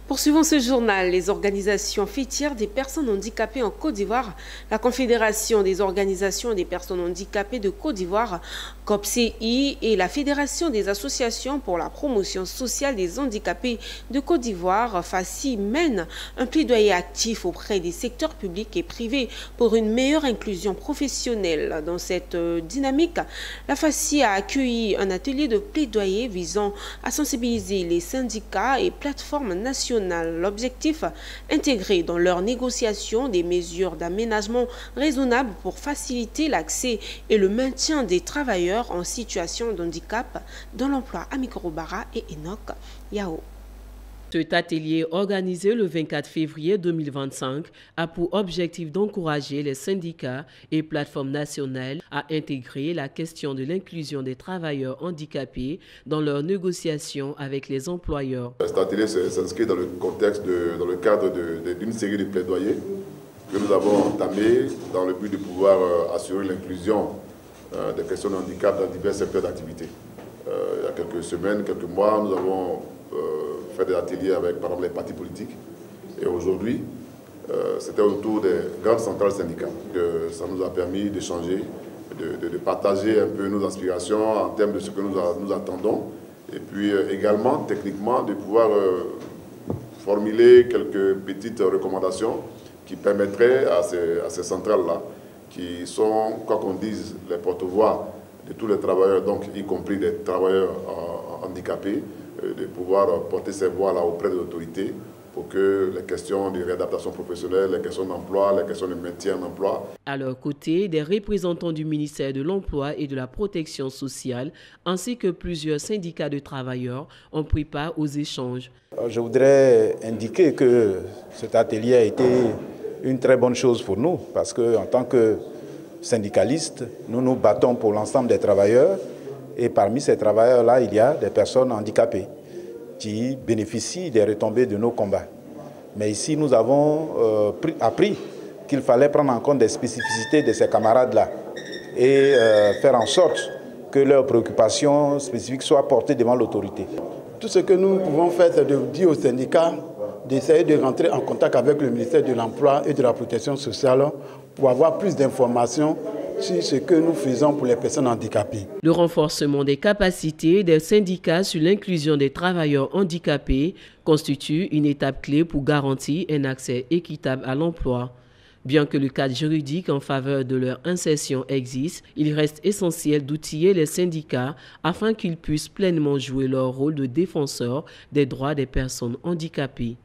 Poursuivons ce journal. Les organisations fêtières des personnes handicapées en Côte d'Ivoire, la Confédération des organisations des personnes handicapées de Côte d'Ivoire, COPCI, et la Fédération des associations pour la promotion sociale des handicapés de Côte d'Ivoire, FACI, mènent un plaidoyer actif auprès des secteurs publics et privés pour une meilleure inclusion professionnelle. Dans cette dynamique, la FACI a accueilli un atelier de plaidoyer visant à sensibiliser les syndicats et plateformes nationales. L'objectif, intégrer dans leurs négociations des mesures d'aménagement raisonnables pour faciliter l'accès et le maintien des travailleurs en situation de handicap dans l'emploi. Amikoro Bara et Enoch Yao. Cet atelier organisé le 24 février 2025 a pour objectif d'encourager les syndicats et plateformes nationales à intégrer la question de l'inclusion des travailleurs handicapés dans leurs négociations avec les employeurs. Cet atelier s'inscrit dans le contexte, dans le cadre d'une série de plaidoyers que nous avons entamés dans le but de pouvoir assurer l'inclusion des personnes de handicap dans divers secteurs d'activité. Il y a quelques semaines, quelques mois, nous avons fait des ateliers avec par exemple les partis politiques. Et aujourd'hui, c'était autour des grandes centrales syndicales que ça nous a permis d'échanger, de partager un peu nos aspirations en termes de ce que nous attendons. Et puis également, techniquement, de pouvoir formuler quelques petites recommandations qui permettraient à ces centrales-là, qui sont, quoi qu'on dise, les porte-voix de tous les travailleurs, donc y compris des travailleurs handicapés, de pouvoir porter ces voix-là auprès des autorités pour que les questions de réadaptation professionnelle, les questions d'emploi, les questions de maintien en emploi. À leur côté, des représentants du ministère de l'Emploi et de la Protection sociale, ainsi que plusieurs syndicats de travailleurs, ont pris part aux échanges. Je voudrais indiquer que cet atelier a été une très bonne chose pour nous, parce qu'en tant que syndicalistes, nous nous battons pour l'ensemble des travailleurs. Et parmi ces travailleurs-là, il y a des personnes handicapées qui bénéficient des retombées de nos combats. Mais ici, nous avons appris qu'il fallait prendre en compte des spécificités de ces camarades-là et faire en sorte que leurs préoccupations spécifiques soient portées devant l'autorité. Tout ce que nous pouvons faire, c'est de dire aux syndicats d'essayer de rentrer en contact avec le ministère de l'Emploi et de la Protection sociale pour avoir plus d'informations sur ce que nous faisons pour les personnes handicapées. Le renforcement des capacités des syndicats sur l'inclusion des travailleurs handicapés constitue une étape clé pour garantir un accès équitable à l'emploi. Bien que le cadre juridique en faveur de leur insertion existe, il reste essentiel d'outiller les syndicats afin qu'ils puissent pleinement jouer leur rôle de défenseur des droits des personnes handicapées.